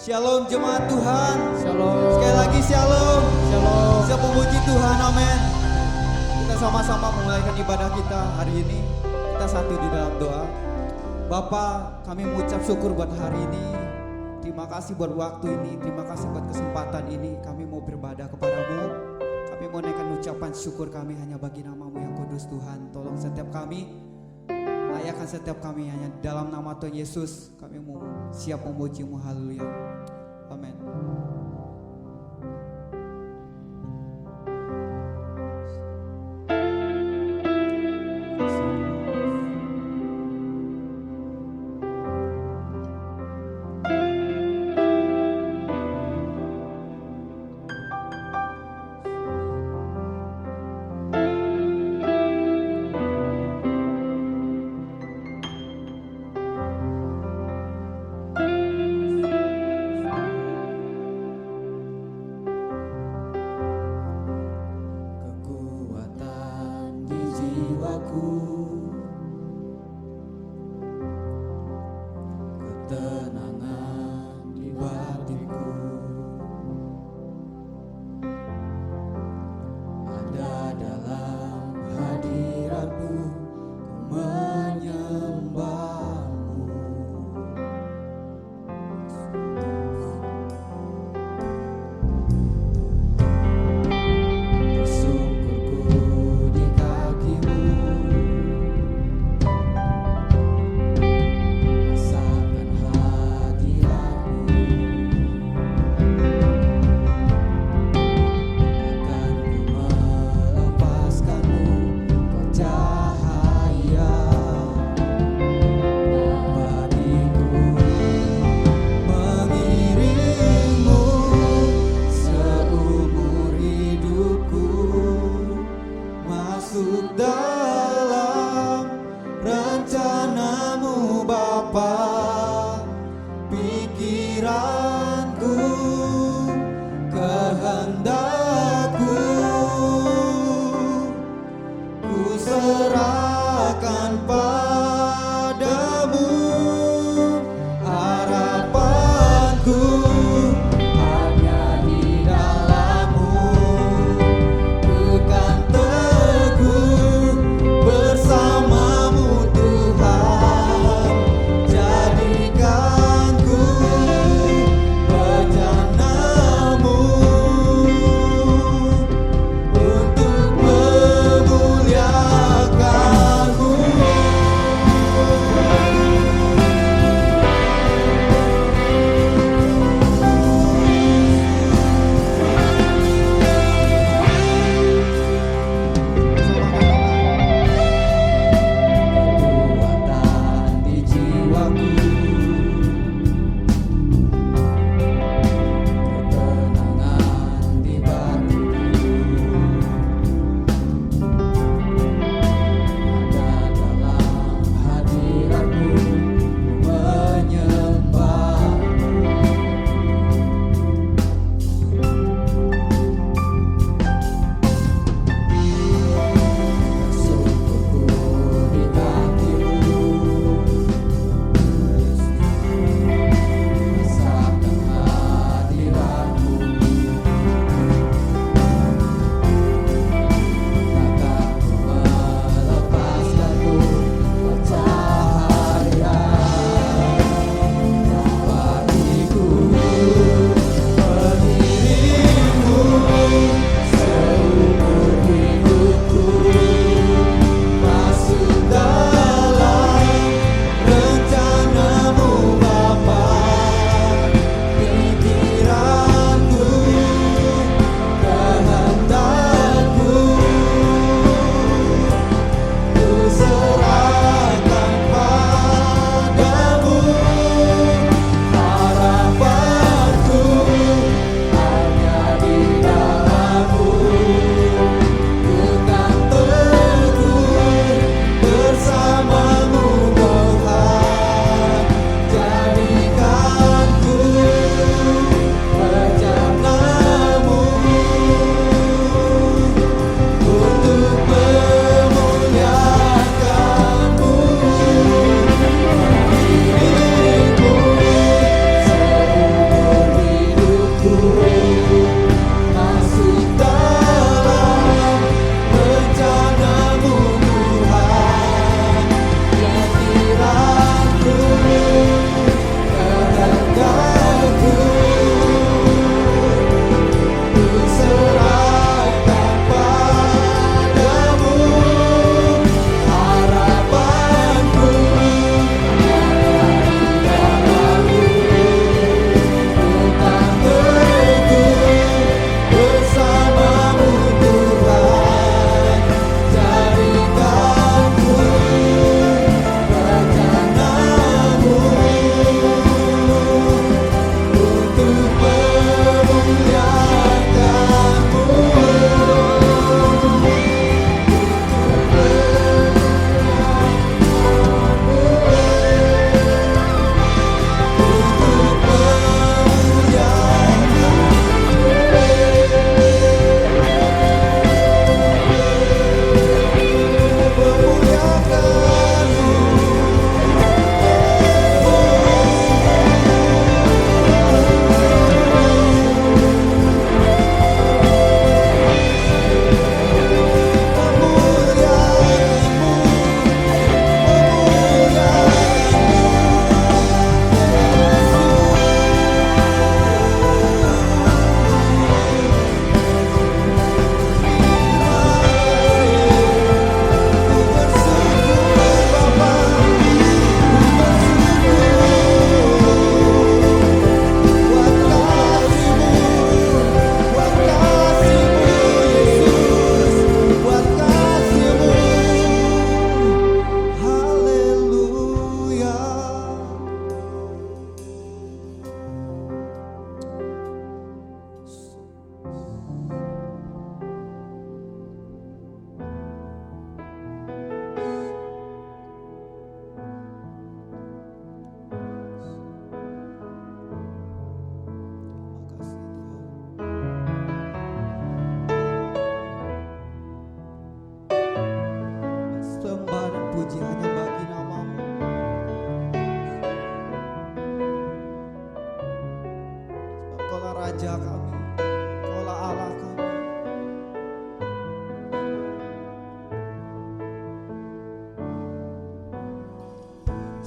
Shalom jemaat Tuhan. Shalom. Sekali lagi shalom. Shalom. Siap memuji Tuhan, amin. Kita sama-sama memulaikan ibadah kita hari ini. Kita satu di dalam doa. Bapa, kami mengucap syukur buat hari ini. Terima kasih buat waktu ini. Terima kasih buat kesempatan ini. Kami mau beribadah kepadamu. Kami mau naikkan ucapan syukur kami hanya bagi namamu yang kudus Tuhan. Tolong setiap kami, layakkan setiap kami hanya dalam nama Tuhan Yesus. Kami mau siap memujimu, haleluya. Amin.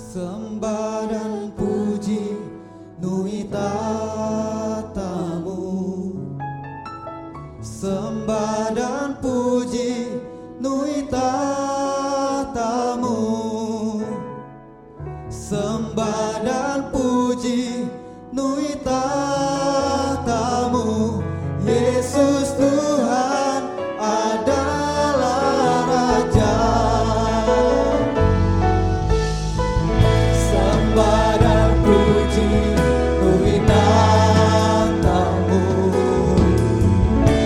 Sembah dan puji nui tatamu, sembah dan puji nui tatamu, sembah dan puji nui tatamu. Yesus Tuhan adalah Raja. Sembah dan puji nui tatamu,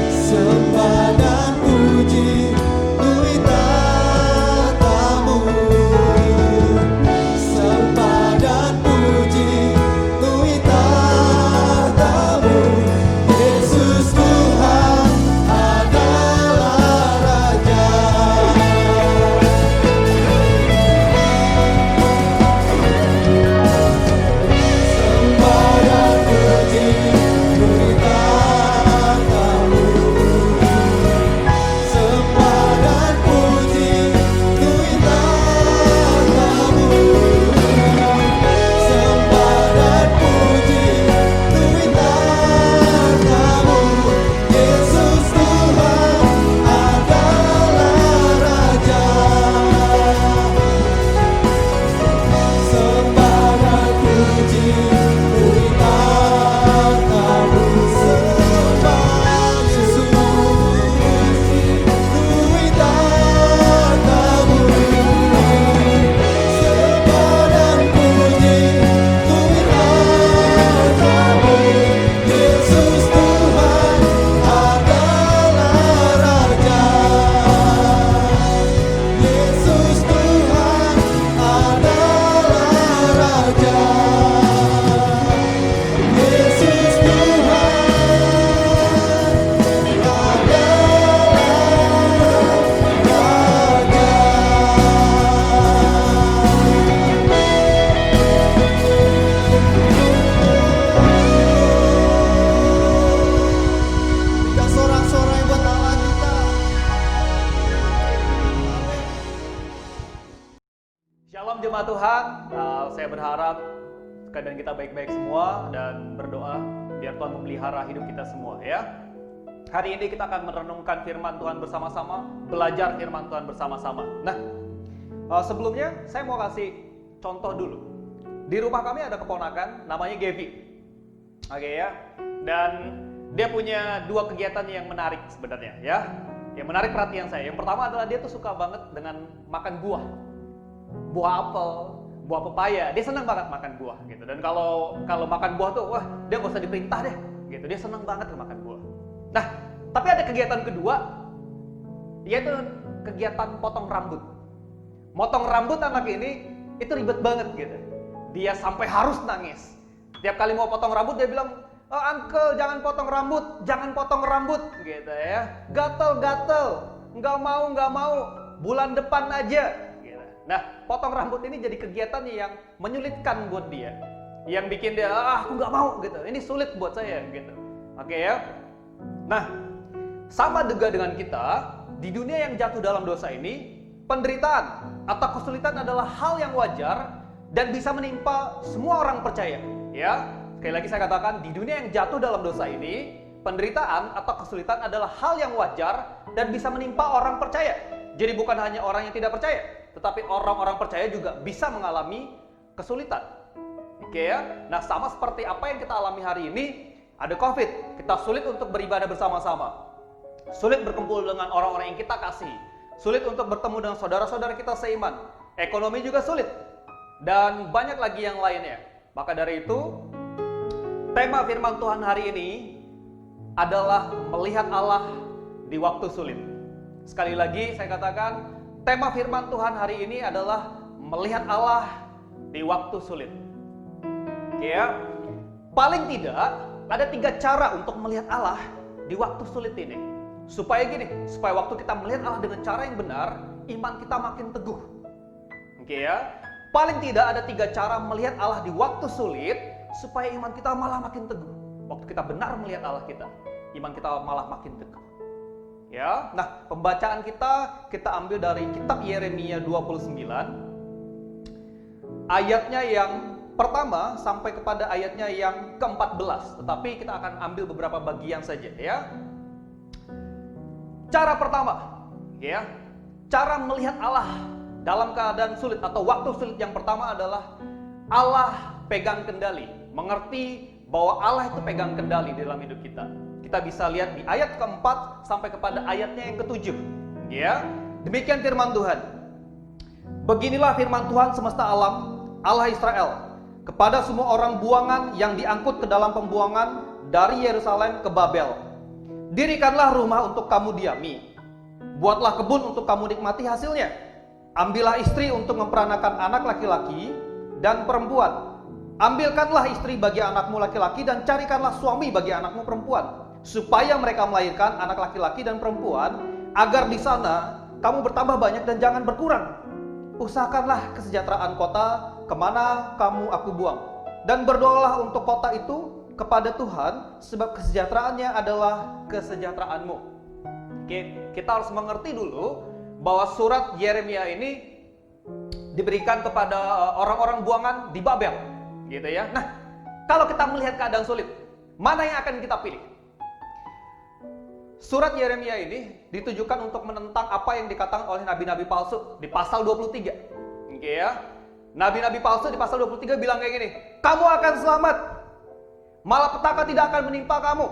sembah dan puji nui tatamu, sembah dan puji nui tatamu. Yesus Tuhan adalah Raja. Sembah dan puji nui tatamu, sembah dan puji nui tatamu, sembah dan puji nui tatamu. Yesus Tuhan adalah Raja. Sembah dan puji nui tatamu, sembah Yesus nui tatamu, sembah dan puji nui tatamu. Yesus Tuhan adalah Raja. Yesus Tuhan adalah Raja. Yesus Tuhan adalah Raja. Berikan sorak-sorai buat Allah kita. Shalom jemaat Tuhan, saya berharap keadaan kita baik-baik semua dan berdoa biar Tuhan memelihara hidup kita semua ya. Hari ini kita akan merenungkan firman Tuhan bersama-sama, belajar firman Tuhan bersama-sama. Nah, sebelumnya saya mau kasih contoh dulu. Di rumah kami ada keponakan namanya Gevi. Oke ya. Dan dia punya dua kegiatan yang menarik sebenarnya ya. Yang menarik perhatian saya. Yang pertama adalah dia tuh suka banget dengan makan buah. Buah apel, buah pepaya, dia senang banget makan buah gitu. Dan kalau makan buah tuh, wah dia nggak usah diperintah deh, gitu. Dia senang banget makan buah. Nah, tapi ada kegiatan kedua, yaitu kegiatan potong rambut. Motong rambut anak ini itu ribet banget gitu. Dia sampai harus nangis. Tiap kali mau potong rambut dia bilang, "Oh, uncle, jangan potong rambut," gitu ya. Gatel, nggak mau, bulan depan aja. Nah, potong rambut ini jadi kegiatan yang menyulitkan buat dia, yang bikin dia, aku nggak mau gitu. Ini sulit buat saya gitu. Oke ya. Nah, sama juga dengan kita di dunia yang jatuh dalam dosa ini, penderitaan atau kesulitan adalah hal yang wajar dan bisa menimpa semua orang percaya. Ya, sekali lagi saya katakan di dunia yang jatuh dalam dosa ini, penderitaan atau kesulitan adalah hal yang wajar dan bisa menimpa orang percaya. Jadi bukan hanya orang yang tidak percaya, tetapi orang-orang percaya juga bisa mengalami kesulitan. Oke ya. Nah, sama seperti apa yang kita alami hari ini, ada COVID. Kita sulit untuk beribadah bersama-sama. Sulit berkumpul dengan orang-orang yang kita kasih. Sulit untuk bertemu dengan saudara-saudara kita seiman. Ekonomi juga sulit. Dan banyak lagi yang lainnya. Maka dari itu, tema firman Tuhan hari ini adalah melihat Allah di waktu sulit. Sekali lagi saya katakan, tema firman Tuhan hari ini adalah melihat Allah di waktu sulit. Oke ya. Paling tidak ada 3 cara untuk melihat Allah di waktu sulit ini. Supaya waktu kita melihat Allah dengan cara yang benar, iman kita makin teguh. Oke ya. Paling tidak ada 3 cara melihat Allah di waktu sulit supaya iman kita malah makin teguh. Waktu kita benar melihat Allah kita, iman kita malah makin teguh. Ya, nah pembacaan kita ambil dari kitab Yeremia 29 ayatnya yang pertama sampai kepada ayatnya yang ke-14. Tetapi kita akan ambil beberapa bagian saja ya. Cara pertama, ya. Cara melihat Allah dalam keadaan sulit atau waktu sulit yang pertama adalah Allah pegang kendali. Mengerti bahwa Allah itu pegang kendali di dalam hidup kita. Kita bisa lihat di ayat keempat sampai kepada ayatnya yang ketujuh. Ya, demikian firman Tuhan. Beginilah firman Tuhan semesta alam, Allah Israel, kepada semua orang buangan yang diangkut ke dalam pembuangan dari Yerusalem ke Babel. Dirikanlah rumah untuk kamu diami. Buatlah kebun untuk kamu nikmati hasilnya. Ambillah istri untuk memperanakan anak laki-laki dan perempuan. Ambilkanlah istri bagi anakmu laki-laki dan carikanlah suami bagi anakmu perempuan, supaya mereka melahirkan anak laki-laki dan perempuan, agar di sana kamu bertambah banyak dan jangan berkurang. Usahakanlah kesejahteraan kota kemana kamu aku buang, dan berdoalah untuk kota itu kepada Tuhan, sebab kesejahteraannya adalah kesejahteraanmu. Oke, kita harus mengerti dulu bahwa surat Yeremia ini diberikan kepada orang-orang buangan di Babel, gitu ya. Nah, kalau kita melihat keadaan sulit, mana yang akan kita pilih? Surat Yeremia ini ditujukan untuk menentang apa yang dikatakan oleh nabi-nabi palsu di pasal 23. Oke ya. Nabi-nabi palsu di pasal 23 bilang kayak gini, kamu akan selamat, malapetaka tidak akan menimpa kamu.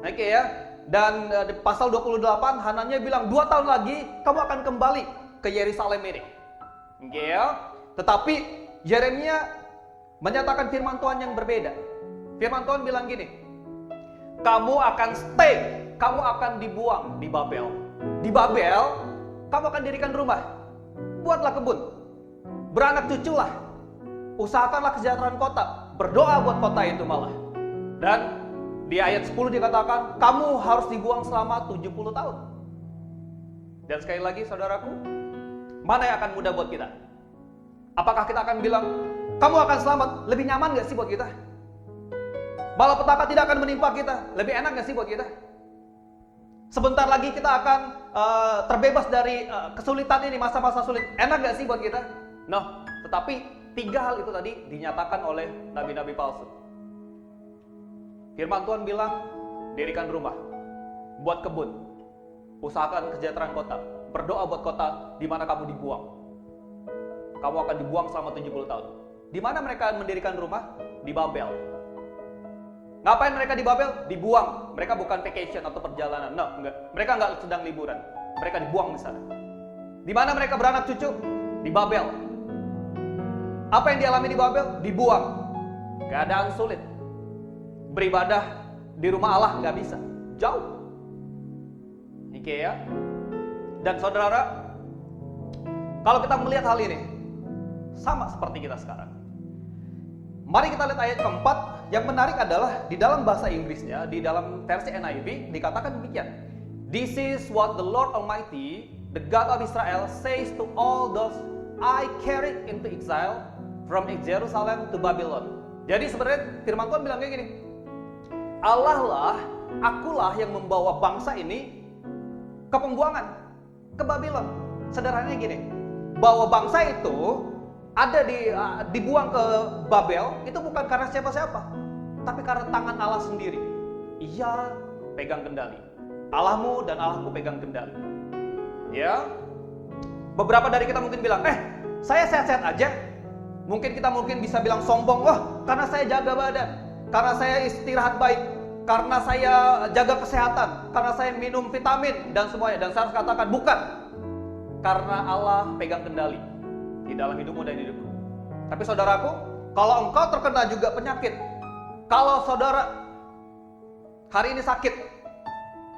Oke ya. Dan di pasal 28 Hananya bilang 2 tahun lagi kamu akan kembali ke Yerusalem ini. Oke ya. Tetapi Yeremia menyatakan firman Tuhan yang berbeda. Firman Tuhan bilang gini, kamu akan stay, kamu akan dibuang di Babel. Di Babel, kamu akan dirikan rumah, buatlah kebun, beranak cuculah, usahakanlah kesejahteraan kota, berdoa buat kota itu malah. Dan di ayat 10 dikatakan, kamu harus dibuang selama 70 tahun. Dan sekali lagi saudaraku, mana yang akan mudah buat kita? Apakah kita akan bilang, kamu akan selamat, lebih nyaman gak sih buat kita? Malapetaka tidak akan menimpa kita, lebih enak gak sih buat kita? Sebentar lagi kita akan terbebas dari kesulitan ini, masa-masa sulit, enak gak sih buat kita? No, tetapi 3 hal itu tadi dinyatakan oleh nabi-nabi palsu. Firman Tuhan bilang, dirikan rumah, buat kebun, usahakan kesejahteraan kota, berdoa buat kota di mana kamu dibuang. Kamu akan dibuang selama 70 tahun. Di mana mereka mendirikan rumah? Di Babel. Ngapain mereka di Babel? Dibuang. Mereka bukan vacation atau perjalanan. No, enggak. Mereka enggak sedang liburan. Mereka dibuang di sana. Di mana mereka beranak cucu? Di Babel. Apa yang dialami di Babel? Dibuang. Keadaan sulit. Beribadah di rumah Allah nggak bisa. Jauh. Oke ya. Dan saudara, kalau kita melihat hal ini, sama seperti kita sekarang. Mari kita lihat ayat keempat. Yang menarik adalah di dalam bahasa Inggrisnya, di dalam versi NIV dikatakan demikian. This is what the Lord Almighty, the God of Israel, says to all those I carried into exile from Jerusalem to Babylon. Jadi sebenarnya firman Tuhan bilang kayak gini, Allah lah, akulah yang membawa bangsa ini ke pembuangan, ke Babylon. Sederhananya gini, bahwa bangsa itu ada dibuang ke Babel itu bukan karena siapa-siapa, tapi karena tangan Allah sendiri. Ia pegang kendali. Allahmu dan Allahku pegang kendali. Ya. Beberapa dari kita mungkin bilang, saya sehat-sehat aja. Mungkin kita bisa bilang sombong, karena saya jaga badan, karena saya istirahat baik, karena saya jaga kesehatan, karena saya minum vitamin dan semuanya. Dan saya harus katakan bukan. Karena Allah pegang kendali di dalam hidupmu dan hidupku. Tapi saudaraku, kalau engkau terkena juga penyakit, kalau saudara hari ini sakit,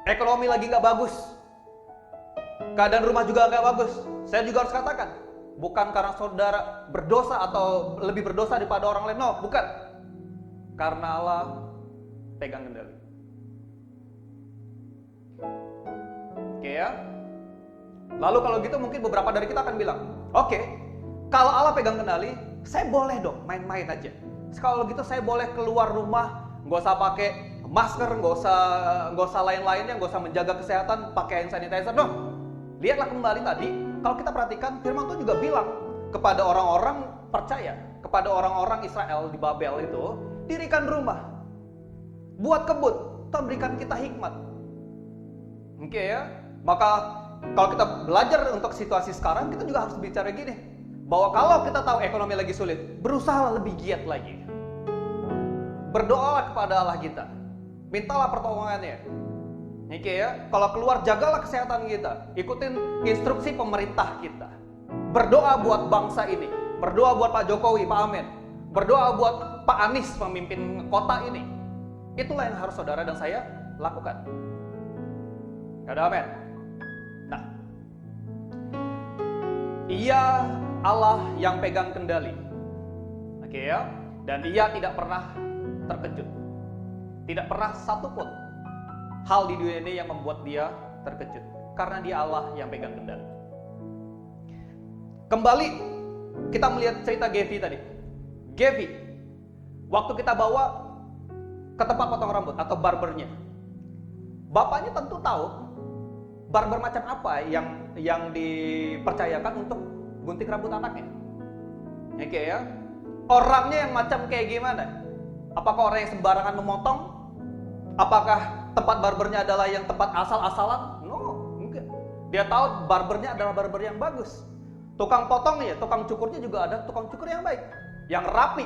ekonomi lagi nggak bagus, keadaan rumah juga nggak bagus, saya juga harus katakan, bukan karena saudara berdosa atau lebih berdosa daripada orang lain, no, bukan. Karena Allah pegang kendali. Oke ya. Lalu kalau gitu mungkin beberapa dari kita akan bilang, oke, kalau Allah pegang kendali, saya boleh dong main-main aja. Kalau gitu saya boleh keluar rumah, nggak usah pakai masker, nggak usah lain-lainnya, nggak usah menjaga kesehatan, pakai hand sanitizer. No, lihatlah kembali tadi. Kalau kita perhatikan, firman Tuhan juga bilang, kepada orang-orang percaya, kepada orang-orang Israel di Babel itu, dirikan rumah, buat kebun, Tuhan berikan kita hikmat. Oke ya, maka kalau kita belajar untuk situasi sekarang, kita juga harus bicara gini, bahwa kalau kita tahu ekonomi lagi sulit, berusaha lebih giat lagi. Berdoalah kepada Allah kita, mintalah pertolongannya. Oke ya, kalau keluar jagalah kesehatan kita, ikutin instruksi pemerintah kita. Berdoa buat bangsa ini, berdoa buat Pak Jokowi, Pak Amin, berdoa buat Pak Anies pemimpin kota ini. Itulah yang harus saudara dan saya lakukan. Ada amin. Nah, Ia Allah yang pegang kendali. Oke ya, dan Ia tidak pernah terkejut. Tidak pernah satupun hal di dunia ini yang membuat Dia terkejut, karena Dia Allah yang pegang kendali. Kembali kita melihat cerita Gevi tadi. Gevi, waktu kita bawa ke tempat potong rambut atau barbernya, bapaknya tentu tahu barber macam apa yang dipercayakan untuk gunting rambut anaknya. Oke ya, orangnya yang macam kayak gimana? Apakah orang yang sembarangan memotong? Apakah tempat barbernya adalah yang tempat asal-asalan? No, enggak. Dia tahu barbernya adalah barber yang bagus. Tukang potongnya, tukang cukurnya juga ada tukang cukur yang baik, yang rapi,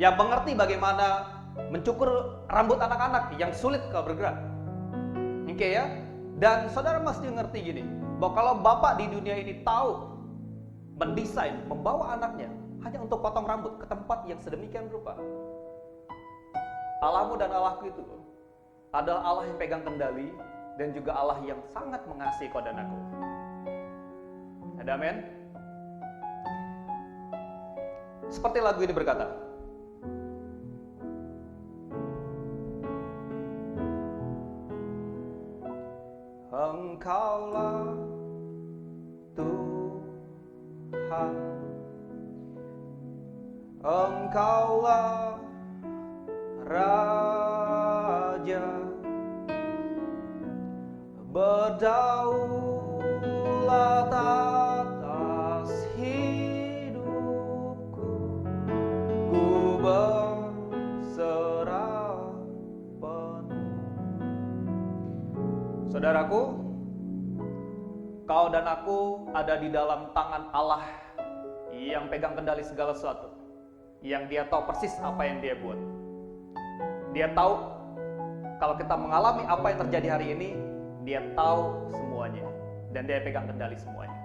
yang mengerti bagaimana mencukur rambut anak-anak yang sulit kalau bergerak. Oke ya. Dan saudara mesti ngerti gini, bahwa kalau bapak di dunia ini tahu mendesain, membawa anaknya hanya untuk potong rambut ke tempat yang sedemikian rupa, Allahmu dan Allahku itu adalah Allah yang pegang kendali dan juga Allah yang sangat mengasihi kau dan aku. Ada amin? Seperti lagu ini berkata, Engkaulah Tuhan, Engkaulah Raja, berdaulat atas hidupku, ku berserah penuh. Saudaraku, kau dan aku ada di dalam tangan Allah yang pegang kendali segala sesuatu, yang Dia tahu persis apa yang Dia buat. Dia tahu kalau kita mengalami apa yang terjadi hari ini, Dia tahu semuanya dan Dia pegang kendali semuanya.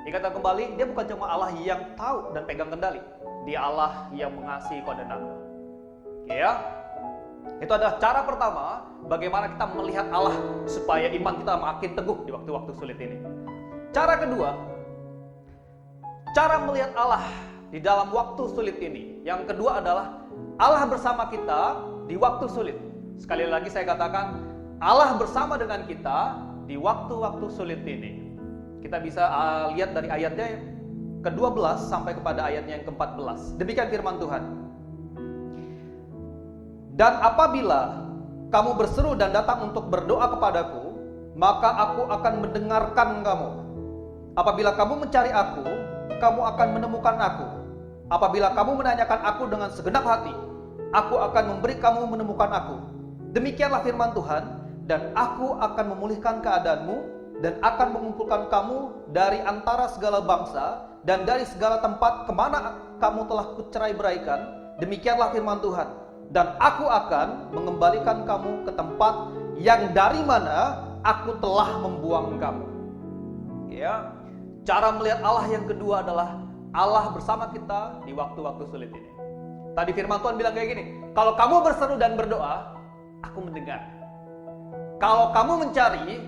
Ingatkan kembali, Dia bukan cuma Allah yang tahu dan pegang kendali, Dia Allah yang mengasihi kau dan aku. Ya, itu adalah cara pertama bagaimana kita melihat Allah supaya iman kita makin teguh di waktu-waktu sulit ini. Cara kedua, cara melihat Allah di dalam waktu sulit ini. Yang kedua adalah Allah bersama kita di waktu sulit. Sekali lagi saya katakan, Allah bersama dengan kita di waktu-waktu sulit ini. Kita bisa lihat dari ayatnya ke-12 sampai kepada ayatnya yang ke-14. Demikian firman Tuhan. Dan apabila kamu berseru dan datang untuk berdoa kepadaku, maka aku akan mendengarkan kamu. Apabila kamu mencari aku, kamu akan menemukan aku. Apabila kamu menanyakan aku dengan segenap hati, aku akan memberi kamu menemukan aku. Demikianlah firman Tuhan, dan aku akan memulihkan keadaanmu, dan akan mengumpulkan kamu dari antara segala bangsa, dan dari segala tempat kemana kamu telah kucerai-beraikan. Demikianlah firman Tuhan, dan aku akan mengembalikan kamu ke tempat yang dari mana aku telah membuang kamu. Ya, cara melihat Allah yang kedua adalah Allah bersama kita di waktu-waktu sulit ini. Tadi firman Tuhan bilang kayak gini, kalau kamu berseru dan berdoa, aku mendengar. Kalau kamu mencari,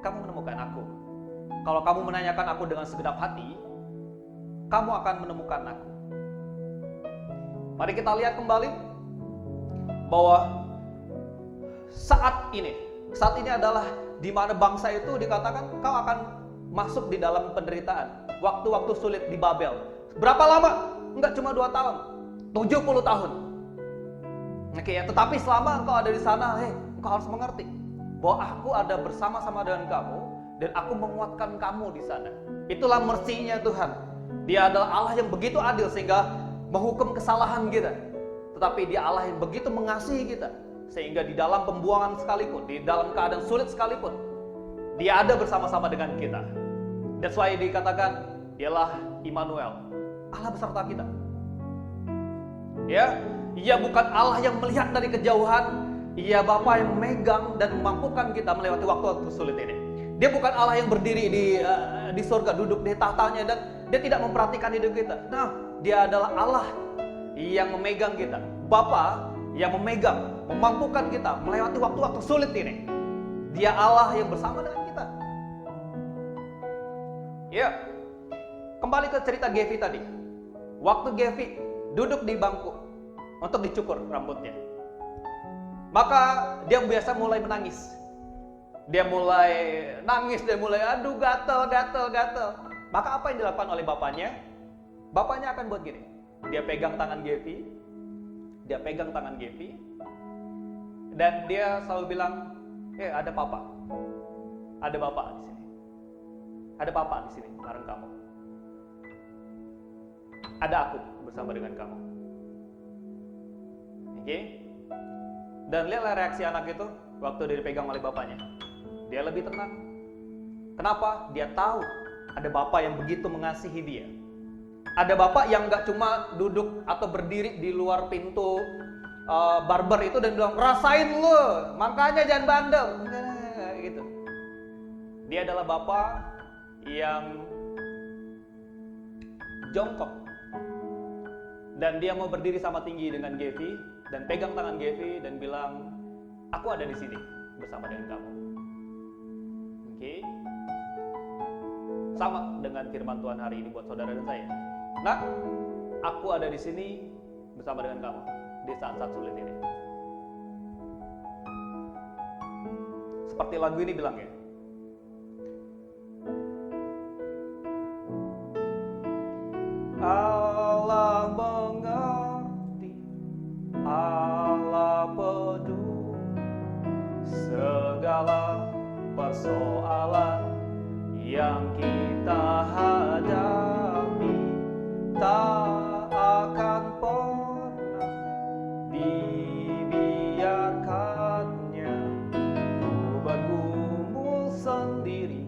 kamu menemukan aku. Kalau kamu menanyakan aku dengan segenap hati, kamu akan menemukan aku. Mari kita lihat kembali bahwa saat ini adalah di mana bangsa itu dikatakan kau akan masuk di dalam penderitaan. Waktu-waktu sulit di Babel. Berapa lama? Enggak cuma 2 tahun, 70 tahun. Oke ya, tetapi selama engkau ada di sana, engkau harus mengerti bahwa aku ada bersama-sama dengan kamu dan aku menguatkan kamu di sana. Itulah mercy-nya Tuhan. Dia adalah Allah yang begitu adil sehingga menghukum kesalahan kita. Tetapi Dia Allah yang begitu mengasihi kita sehingga di dalam pembuangan sekalipun, di dalam keadaan sulit sekalipun, Dia ada bersama-sama dengan kita. That's why dikatakan Dialah Immanuel, Allah beserta kita. Ya, Ia bukan Allah yang melihat dari kejauhan, Ia Bapa yang memegang dan memampukan kita melewati waktu-waktu sulit ini. Dia bukan Allah yang berdiri di surga, duduk di tahtanya dan Dia tidak memperhatikan hidup kita. Nah, Dia adalah Allah yang memegang kita, Bapa yang memegang, memampukan kita melewati waktu-waktu sulit ini. Dia Allah yang bersama dengan kita. Ya, kembali ke cerita Gevi tadi. Waktu Gevi duduk di bangku untuk dicukur rambutnya, maka dia biasa mulai menangis. Dia mulai nangis, dia mulai aduh gatel. Maka apa yang dilakukan oleh bapaknya? Bapaknya akan buat gini. Dia pegang tangan Gevi, dan dia selalu bilang, ada papa di sini. Ada papa di sini bareng kamu. Ada aku bersama dengan kamu. Oke? Dan lihatlah reaksi anak itu waktu dia dipegang oleh bapaknya. Dia lebih tenang. Kenapa? Dia tahu ada bapak yang begitu mengasihi dia. Ada bapak yang gak cuma duduk atau berdiri di luar pintu barber itu dan bilang, rasain lu, makanya jangan bandel. Gitu. Dia adalah bapak yang jongkok. Dan dia mau berdiri sama tinggi dengan Gevi dan pegang tangan Gevi dan bilang, aku ada di sini bersama dengan kamu. Oke? Sama dengan firman Tuhan hari ini buat saudara dan saya. Nah, aku ada di sini bersama dengan kamu di saat-saat sulit ini. Seperti lagu ini bilangnya. Allah mengerti, Allah peduli segala persoalan yang kita hadapi, tak akan pernah dibiarkannya ku bergumul sendiri,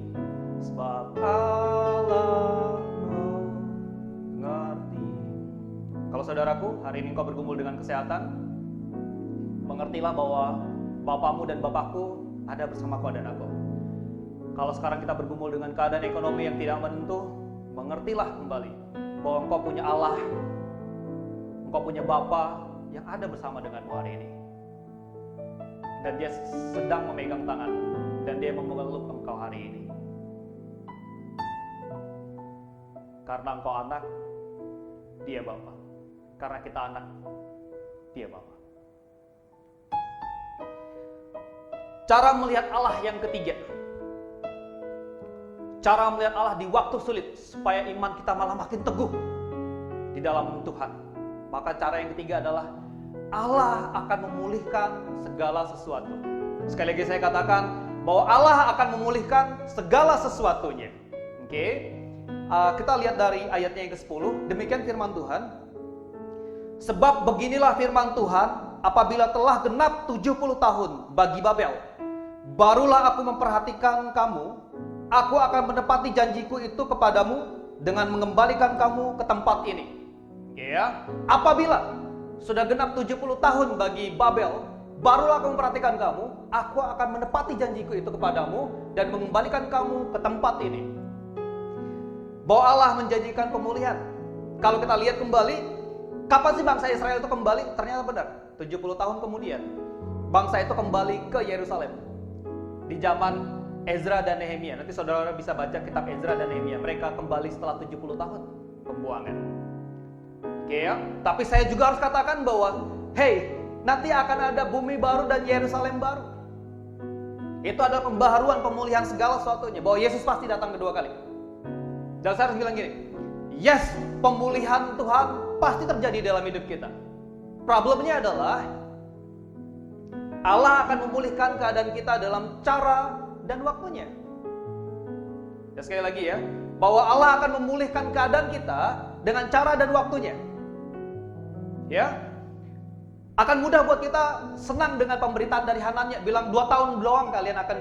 sebab Allah mengerti. Kalau saudaraku, hari ini kau bergumul dengan kesehatan, mengertilah bahwa Bapamu dan Bapakku ada bersamaku dan aku. Kalau sekarang kita bergumul dengan keadaan ekonomi yang tidak menentu, mengertilah kembali bahwa engkau punya Allah, engkau punya Bapa yang ada bersama denganmu hari ini. Dan Dia sedang memegang tangan dan Dia memeluk engkau hari ini. Karena engkau anak, Dia Bapa. Karena kita anak, Dia Bapa. Cara melihat Allah yang ketiga, cara melihat Allah di waktu sulit supaya iman kita malah makin teguh di dalam Tuhan. Maka cara yang ketiga adalah Allah akan memulihkan segala sesuatu. Sekali lagi saya katakan bahwa Allah akan memulihkan segala sesuatunya. Oke? Kita lihat dari ayatnya yang ke-10. Demikian firman Tuhan. Sebab beginilah firman Tuhan, apabila telah genap 70 tahun bagi Babel, barulah aku memperhatikan kamu. Aku akan menepati janjiku itu kepadamu dengan mengembalikan kamu ke tempat ini. Ya, apabila sudah genap 70 tahun bagi Babel, barulah aku memperhatikan kamu. Aku akan menepati janjiku itu kepadamu dan mengembalikan kamu ke tempat ini. Bahwa Allah menjanjikan pemulihan. Kalau kita lihat kembali, kapan sih bangsa Israel itu kembali? Ternyata benar, 70 tahun kemudian bangsa itu kembali ke Yerusalem di zaman Ezra dan Nehemia. Nanti saudara bisa baca kitab Ezra dan Nehemia. Mereka kembali setelah 70 tahun pembuangan. Oke ya. Tapi saya juga harus katakan bahwa nanti akan ada bumi baru dan Yerusalem baru. Itu adalah pembaharuan, pemulihan segala sesuatunya. Bahwa Yesus pasti datang kedua kali. Dan saya harus bilang gini, yes, pemulihan Tuhan pasti terjadi dalam hidup kita. Problemnya adalah Allah akan memulihkan keadaan kita dalam cara dan waktunya. Dan sekali lagi ya, bahwa Allah akan memulihkan keadaan kita dengan cara dan waktunya. Ya, akan mudah buat kita senang dengan pemberitaan dari Hananya, bilang 2 tahun doang kalian akan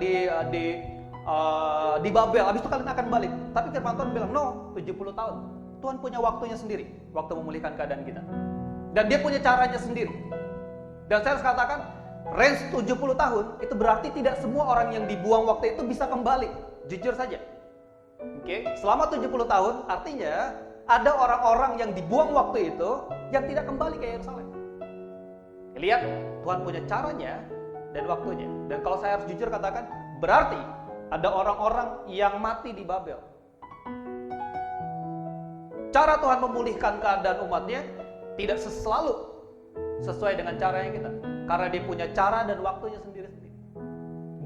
di Babel, habis itu kalian akan balik. Tapi firman Tuhan bilang, no, 70 tahun. Tuhan punya waktunya sendiri, waktu memulihkan keadaan kita. Dan dia punya caranya sendiri. Dan saya harus katakan, range 70 tahun, itu berarti tidak semua orang yang dibuang waktu itu bisa kembali. Jujur saja. Oke, selama 70 tahun, artinya ada orang-orang yang dibuang waktu itu, yang tidak kembali ke Yerusalem. Lihat, Tuhan punya caranya dan waktunya. Dan kalau saya harus jujur katakan, berarti ada orang-orang yang mati di Babel. Cara Tuhan memulihkan keadaan umatnya tidak selalu sesuai dengan caranya kita. Karena dia punya cara dan waktunya sendiri-sendiri.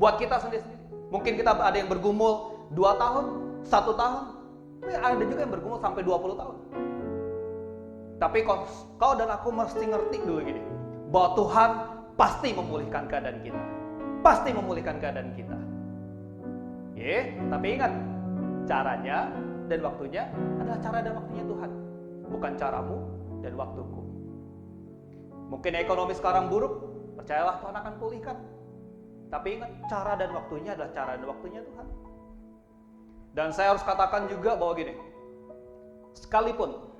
Buat kita sendiri-sendiri. Mungkin kita ada yang bergumul 2 tahun, 1 tahun. Tapi ada juga yang bergumul sampai 20 tahun. Tapi kau dan aku mesti ngerti dulu gini. Bahwa Tuhan pasti memulihkan keadaan kita. Pasti memulihkan keadaan kita. Tapi ingat, caranya dan waktunya adalah cara dan waktunya Tuhan, bukan caramu dan waktuku. Mungkin ekonomi sekarang buruk, percayalah Tuhan akan pulihkan. Tapi ingat, cara dan waktunya adalah cara dan waktunya Tuhan. Dan saya harus katakan juga bahwa gini, sekalipun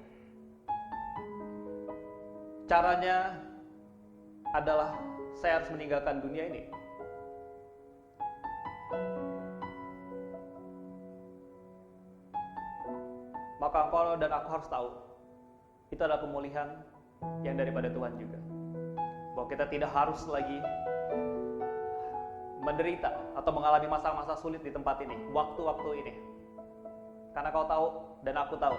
caranya adalah saya harus meninggalkan dunia ini, maka engkau dan aku harus tahu, itu adalah pemulihan yang daripada Tuhan juga. Bahwa kita tidak harus lagi menderita atau mengalami masa-masa sulit di tempat ini, waktu-waktu ini. Karena kau tahu dan aku tahu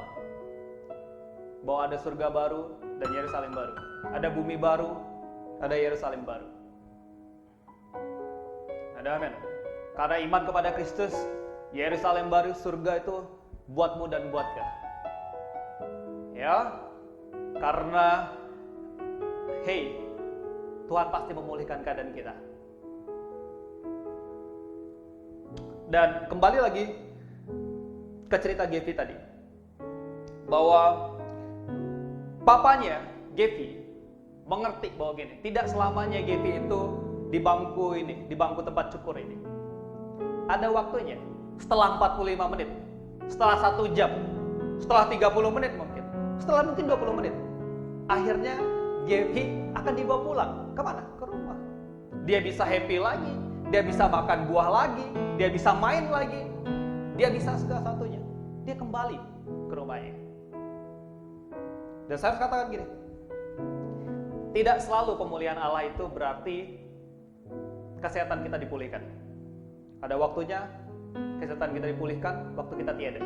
bahwa ada surga baru dan Yerusalem baru. Ada bumi baru, ada Yerusalem baru. Ada amin. Karena iman kepada Kristus, Yerusalem baru, surga itu buatmu dan buatku. Ya, karena Tuhan pasti memulihkan keadaan kita. Dan kembali lagi ke cerita Gevi tadi, bahwa papanya Gevi mengerti bahwa gini, tidak selamanya Gevi itu di bangku tempat cukur ini. Ada waktunya. Setelah 45 menit, setelah 1 jam, setelah 30 menit mungkin, setelah mungkin 20 menit, akhirnya Gevi akan dibawa pulang. Kemana? Ke rumah. Dia bisa happy lagi, dia bisa makan buah lagi, dia bisa main lagi, dia bisa segala satunya. Dia kembali ke rumahnya. Dan saya harus katakan gini, tidak selalu pemulihan Allah itu berarti kesehatan kita dipulihkan. Ada waktunya kesehatan kita dipulihkan, waktu kita tiada.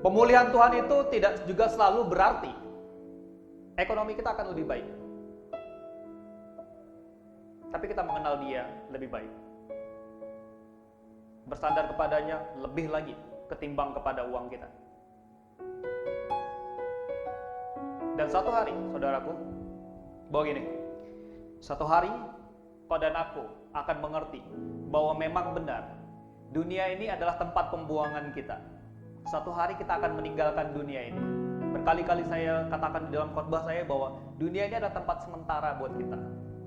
Pemulihan Tuhan itu tidak juga selalu berarti ekonomi kita akan lebih baik. Tapi kita mengenal Dia lebih baik. Bersandar kepadanya lebih lagi ketimbang kepada uang kita. Dan satu hari, saudaraku, bahwa gini, satu hari kau dan aku akan mengerti bahwa memang benar dunia ini adalah tempat pembuangan kita. Satu hari kita akan meninggalkan dunia ini. Berkali-kali saya katakan di dalam khotbah saya bahwa dunia ini adalah tempat sementara buat kita,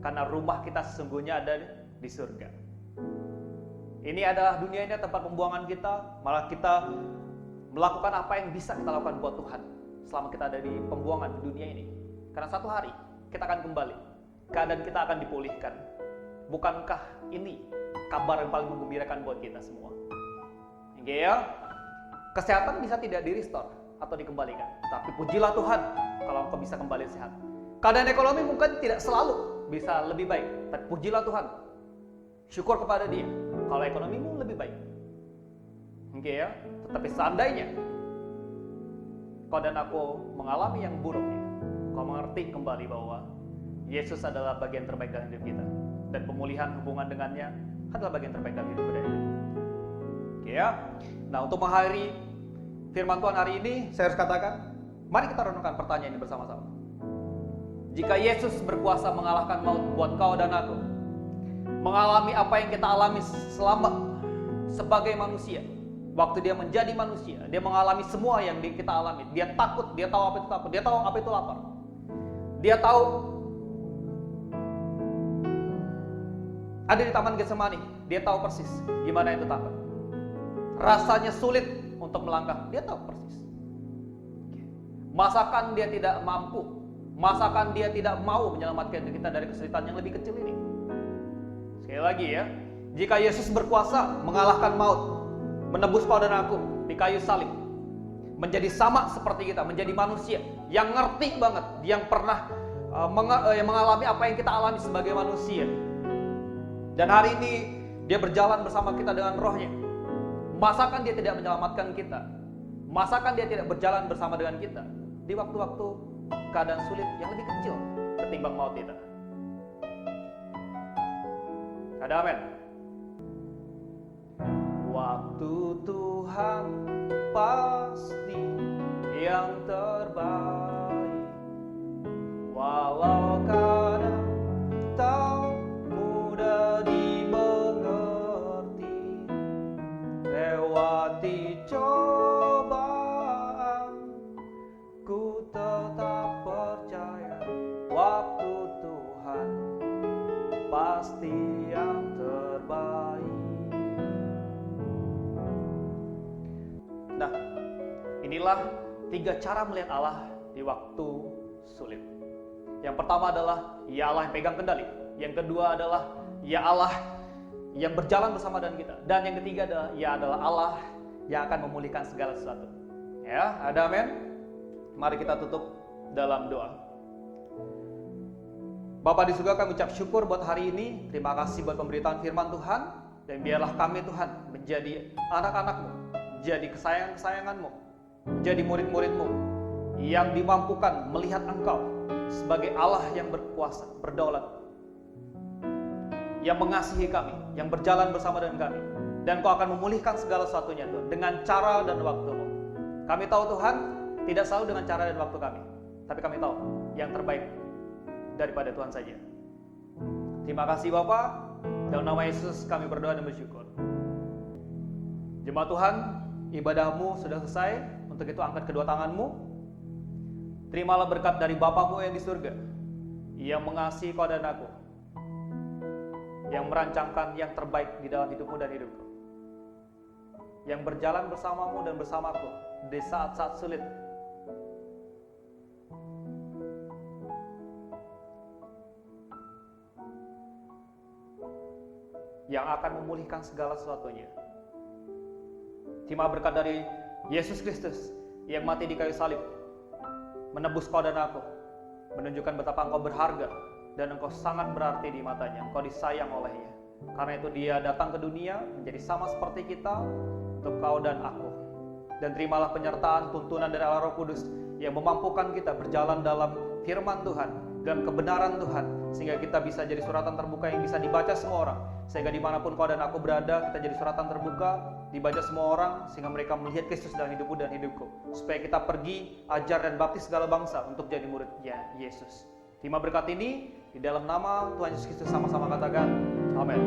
karena rumah kita sesungguhnya ada di surga. Ini adalah dunia ini tempat pembuangan kita, malah kita melakukan apa yang bisa kita lakukan buat Tuhan selama kita ada di pembuangan di dunia ini. Karena satu hari kita akan kembali, keadaan kita akan dipulihkan. Bukankah ini kabar yang paling menggembirakan buat kita semua? Ya, kesehatan bisa tidak di-restore atau dikembalikan, tapi pujilah Tuhan kalau engkau bisa kembali sehat. Keadaan ekonomi mungkin tidak selalu bisa lebih baik, tapi pujilah Tuhan, syukur kepada Dia kalau ekonomimu lebih baik. Ya, tetapi seandainya kau dan aku mengalami yang buruk, kau mengerti kembali bahwa Yesus adalah bagian terbaik dalam hidup kita, dan pemulihan hubungan dengannya adalah bagian terbaik dalam hidup kita. Ya. Nah, untuk mengakhiri firman Tuhan hari ini, saya harus katakan, mari kita renungkan pertanyaan ini bersama-sama. Jika Yesus berkuasa mengalahkan maut buat kau dan aku, mengalami apa yang kita alami selama sebagai manusia, Waktu dia menjadi manusia, dia mengalami semua yang kita alami. Dia takut, dia tahu apa itu takut, dia tahu apa itu lapar. Dia tahu ada di Taman Getsemani, dia tahu persis gimana itu takut. Rasanya sulit untuk melangkah, dia tahu persis. Masakan dia tidak mampu, masakan dia tidak mau menyelamatkan kita dari kesulitan yang lebih kecil ini. Sekali lagi ya, jika Yesus berkuasa mengalahkan maut, menebus kau dan aku di kayu salib, menjadi sama seperti kita, menjadi manusia yang ngerti banget, yang pernah mengalami apa yang kita alami sebagai manusia. Dan hari ini dia berjalan bersama kita dengan rohnya. Masakan dia tidak menyelamatkan kita, masakan dia tidak berjalan bersama dengan kita di waktu-waktu keadaan sulit yang lebih kecil ketimbang maut kita. Ada amin. Waktu Tuhan pasti yang terbaik, walau kadang tak mudah dimengerti. Lewati cobaan, ku tetap percaya waktu Tuhan pasti yang terbaik. Nah, inilah 3 cara melihat Allah di waktu sulit. Yang pertama adalah Ya Allah yang pegang kendali. Yang kedua adalah Ya Allah yang berjalan bersama dengan kita. Dan yang ketiga adalah Ya adalah Allah yang akan memulihkan segala sesuatu. Ya, ada amin? Mari kita tutup dalam doa. Bapa di surga, kami ucap syukur buat hari ini. Terima kasih buat pemberitaan firman Tuhan. Dan biarlah kami Tuhan menjadi anak-anak-Mu, jadi kesayangan-kesayangan-Mu, jadi murid-murid-Mu yang dimampukan melihat Engkau sebagai Allah yang berkuasa, berdaulat, yang mengasihi kami, yang berjalan bersama dengan kami. Dan Kau akan memulihkan segala sesuatunya Tuhan, dengan cara dan waktu-Mu. Kami tahu Tuhan, tidak selalu dengan cara dan waktu kami, tapi kami tahu yang terbaik daripada Tuhan saja. Terima kasih Bapa. Dalam nama Yesus kami berdoa dan bersyukur. Jemaat Tuhan, ibadahmu sudah selesai. Untuk itu angkat kedua tanganmu. Terimalah berkat dari Bapamu yang di surga, yang mengasihi kau dan aku, yang merancangkan yang terbaik di dalam hidupmu dan hidupku, yang berjalan bersamamu dan bersamaku di saat-saat sulit. Yang akan memulihkan segala sesuatunya. Terima berkat dari Yesus Kristus yang mati di kayu salib, menebus kau dan aku, menunjukkan betapa engkau berharga dan engkau sangat berarti di matanya. Engkau disayang olehnya. Karena itu dia datang ke dunia menjadi sama seperti kita untuk kau dan aku. Dan terimalah penyertaan tuntunan dari Allah Roh Kudus yang memampukan kita berjalan dalam firman Tuhan dan kebenaran Tuhan, sehingga kita bisa jadi suratan terbuka yang bisa dibaca semua orang. Sehingga dimanapun kau dan aku berada, kita jadi suratan terbuka, dibaca semua orang, sehingga mereka melihat Kristus dalam hidupmu dan hidupku. Supaya kita pergi, ajar dan baptis segala bangsa untuk jadi murid-Nya Yesus. Terima berkat ini, di dalam nama Tuhan Yesus Kristus sama-sama katakan, amin.